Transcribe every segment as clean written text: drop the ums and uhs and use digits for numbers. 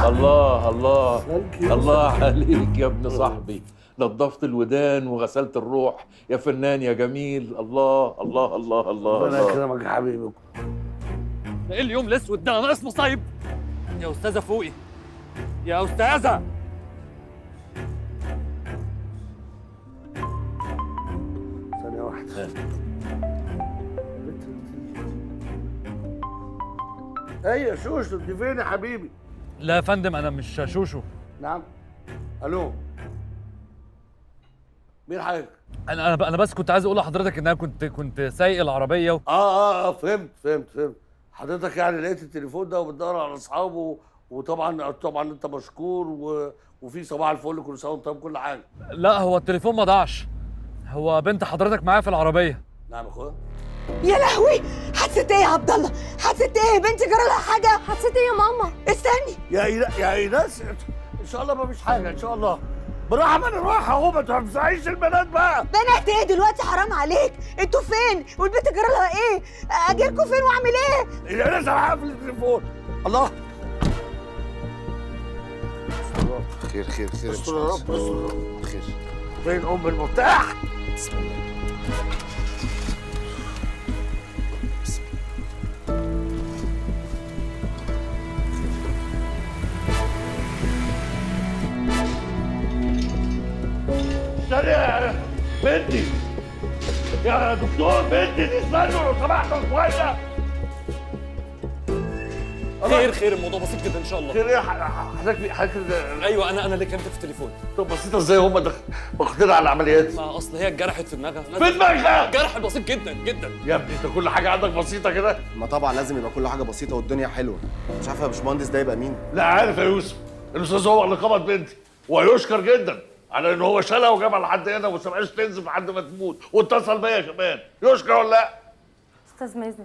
الله الله الله عليك يا ابن صاحبي، نظفت الودان وغسلت الروح يا فنان يا جميل. الله الله الله الله ربنا يكرمك يا حبيبي. ايه اليوم الاسود ده؟ انا اسمه صايب يا استاذه فوقي، يا استاذه. ثانية واحدة. ايه شوشو انت فين يا حبيبي؟ لا يا فندم انا مش شوشو. نعم. الو. مين حضرتك؟ انا بس كنت عايز اقول لحضرتك ان انا كنت سايق العربيه فهمت. حضرتك يعني لقيت التليفون ده وبتدور على اصحابه، وطبعا انت مشكور وفي صباح الفل كل سنه وانت طيب كل حاجه. لا هو التليفون ما ضاعش، هو بنت حضرتك معايا في العربيه. نعم يا اخويا. يا لهوي، حادثة ايه يا عبد الله؟ حادثة ايه؟ بنتي جرى لها حاجة؟ حادثة ايه يا ماما؟ استني يا ايناس ان شاء الله ما فيش حاجه ان شاء الله. بالراحه ما انا رايحه اهو، ما تفزعيش البنات بقى. بنات ايه دلوقتي؟ حرام عليك، انتوا فين؟ والبنت جرى لها ايه؟ اجيلكوا فين واعمل ايه؟ يا ناس انا هقفل التليفون. الله. خير خير خير استر يا رب، استر يا رب. خير. فين ام المفتاح؟ بسم الله. يا بنتي يا دكتور، بنتي دي استنوا لو سمحتوا شويه. خير الموضوع بسيط جدا ان شاء الله. خير ايه حضرتك؟ ايوه انا اللي كلمت في التليفون. طب بسيطه ازاي هم واخدين على العمليات؟ ما اصل هي اتجرحت في دماغها. في دماغها؟ جرح بسيط جدا جدا يا ابني انت كل حاجه عندك بسيطه كده؟ ما طبعا لازم يبقى كل حاجه بسيطه والدنيا حلوه. مش عارف يا باشمهندس ده يبقى مين؟ لا عارف يا يوسف، الاستاذ هو اللي قبض بنتي، ويشكر جدا على ان هو شالها وجابها لحد هنا وما سمعش تنزل لحد ما تموت، واتصل بيا كمان. يشكر ولا لا؟ استاذ مازن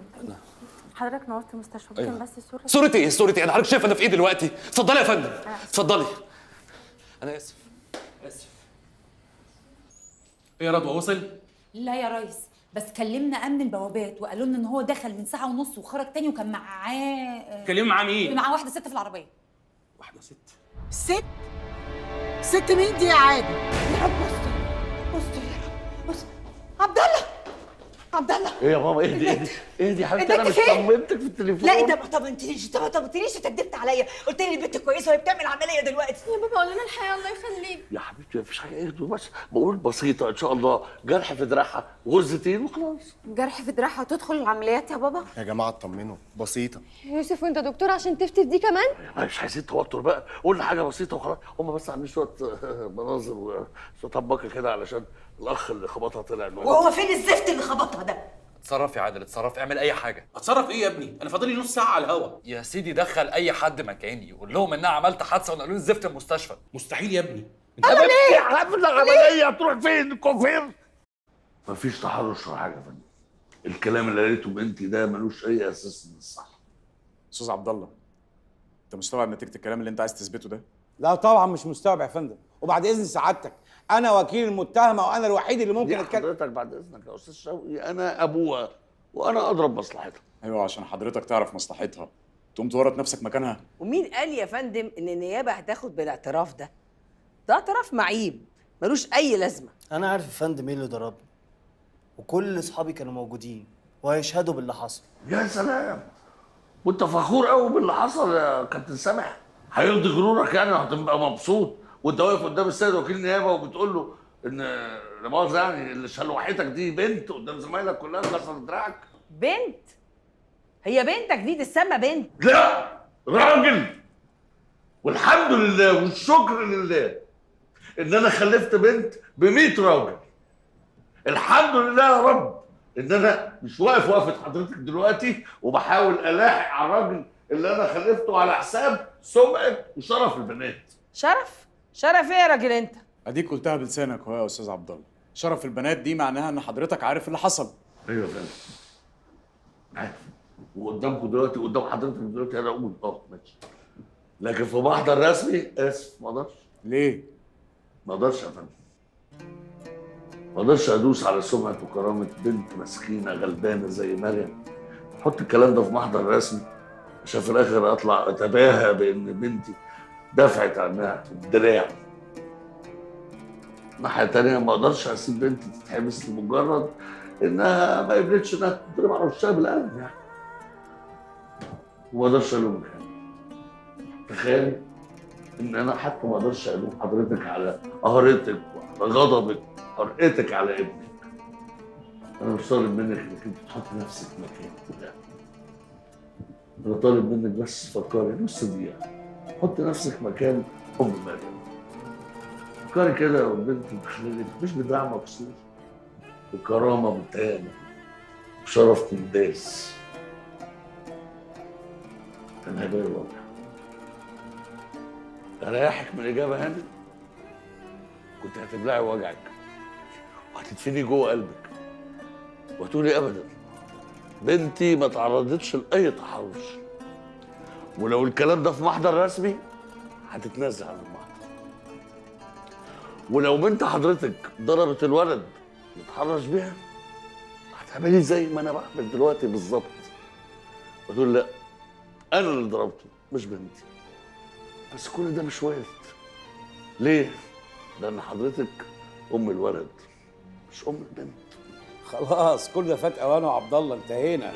حضرتك نورت المستشفى، ممكن بس صورة ايه؟ انا حضرتك شايف انا في ايه دلوقتي؟ اتفضلي يا فندم، اتفضلي. انا اسف. ايه يا رضوى وصل؟ لا يا ريس، بس كلمنا امن البوابات وقالوا لنا ان هو دخل من ساعه ونص وخرج تاني وكان معاه كلموا معاه مين؟ معاه واحده ست في العربيه. واحدة ست؟ ست مين دي يا عادل؟ يا رب استر يا رب استر. عبد الله ايه يا ماما؟ ايه دي يا حبيبتي؟ انا مش طمنتك في التليفون. لا انت ما طمنتنيش، انت كدبت عليا، قلت لي البنت كويسه وهي بتعمل عمليه دلوقتي. يا بابا قول لنا الحقيقه الله يخليك. يا حبيبتي مفيش حاجه، اهدوا بس، بقول بسيطه ان شاء الله، جرح في دراعها غزتين وخلاص. جرح في دراعها وتدخل العمليات يا بابا؟ يا جماعه اطمنوا، بسيطه. يوسف وانت دكتور عشان تفتي دي كمان؟ مش عايزين توتر بقى، قلنا حاجه بسيطه وخلاص. هم بس عاملين شويه مناظر وشويه طباكه كده علشان الاخ اللي خبطها طلع انه وهو فين الزفت اللي خبطها ده؟ اتصرف يا عادل، اتصرف، اعمل اي حاجه. اتصرف ايه يا ابني؟ انا فاضل لي نص ساعه على الهوا. يا سيدي دخل اي حد مكاني يقول لهم ان انا عملت حادثه ونقلوا لي الزفت المستشفى. مستحيل يا ابني. انا ليه؟ قبل العمليه تروح فين؟ الكوفير؟ مفيش تحرش ولا حاجه يا فندم. الكلام اللي قالته بنتي ده ملوش اي اساس من الصح. استاذ عبد الله، انت مستوعب نتيجه الكلام اللي انت عايز تثبته ده؟ لا طبعا مش مستوعب يا فندم، وبعد اذن سعادتك انا وكيل المتهمه وانا الوحيد اللي ممكن اتكلم. حضرتك بعد اذنك يا استاذ شوقي، انا ابوها وانا اضرب مصلحتها. ايوه عشان حضرتك تعرف مصلحتها تقوم تورط نفسك مكانها. ومين قال يا فندم ان النيابه هتاخد بالاعتراف ده؟ ده اعتراف معيب ملوش اي لازمه. انا عارف يا فندم ايه اللي ضربني، وكل اصحابي كانوا موجودين وهيشهدوا باللي حصل. يا سلام، وانت فخور قوي باللي حصل يا كابتن سامح؟ هيرضي غرورك يعني وهتبقى مبسوط وانت واقف قدام السيد وكيل النيابه وبتقول له ان لا مؤاخذه يعني اللي شلوحتك دي بنت قدام زمايلك كلها كسرت دراعك؟ بنت؟ هي بنتك دي تسمى بنت؟ لا، راجل. والحمد لله والشكر لله ان انا خلفت بنت ب100 راجل. الحمد لله يا رب ان انا مش واقف وقفه حضرتك دلوقتي وبحاول الاحق على الراجل اللي انا خلفته على حساب سمعه وشرف البنات. شرف؟ شرف ايه يا راجل انت؟ اديك قلتها بلسانك اهو يا استاذ عبد الله، شرف البنات دي معناها ان حضرتك عارف اللي حصل. ايوه فعلا عارف، وقدامكم دلوقتي قدام حضرتك دلوقتي انا اقول ماشي، لكن في محضر رسمي اسف ما اقدرش. ليه؟ ما اقدرش يا فندم، ما اقدرش ادوس على سمعه وكرامه بنت مسكينه غلبانه زي مريم. حط الكلام ده في محضر رسمي عشان في الاخر اطلع اتباهى بان بنتي دفعت عنها الدراع. ناحية تانية ما اقدرش اسيب بنت تتحبس لمجرد انها ما قبلتش انها تضرب على وشها بالقلم يعني. وما اقدرش الومك يعني. تخيل ان انا حتى ما اقدرش الوم حضرتك على قهرتك وعلى غضبك وحرقتك على ابنك. انا مش طالب منك انك انت تحط نفسك مكاني، لا. انا طالب منك بس فكري نص دقيقة، حط نفسك مكان ام مريم. فكري كده والبنت بتخليك مش بدراع مكسور، بكرامة متهانة، بشرف منداس. كان هيبقى الوضع. اريحك من الاجابة هنا كنت هتبلعي وجعك وهتدفني جوه قلبك وتقولي ابدا بنتي ما تعرضتش لاي تحرش، ولو الكلام ده في محضر رسمي هتتنازل عن المحضر، ولو بنت حضرتك ضربت الولد اللي اتحرش بيها هتعملي زي ما انا بعمل دلوقتي بالظبط، وتقول لا انا اللي ضربته مش بنتي. بس كل ده مش وارد. ليه؟ لان حضرتك ام الولد مش ام البنت. خلاص كل ده فات اوانه يا عبد الله، انتهينا.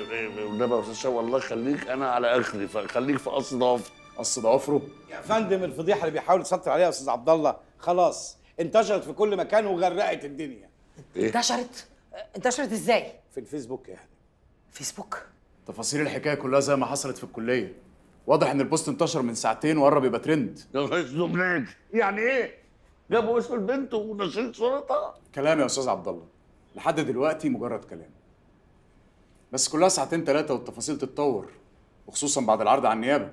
والنبي يا استاذ شوقي والله خليك انا على اخري، فخليك في قص ضعف. قص ضوافره يا فندم الفضيحه اللي بيحاول يسيطر عليها يا استاذ عبد الله خلاص انتشرت في كل مكان وغرقت الدنيا. انتشرت ازاي؟ في الفيسبوك يعني. فيسبوك؟ تفاصيل الحكايه كلها زي ما حصلت في الكليه. واضح ان البوست انتشر من ساعتين وقرب يبقى ترند. يعني ايه؟ جابوا اسم البنت ونشرت صورتها؟ كلام يا استاذ عبد الله، لحد دلوقتي مجرد كلام. بس كلها ساعتين ثلاثه والتفاصيل تتطور، وخصوصا بعد العرض على النيابه.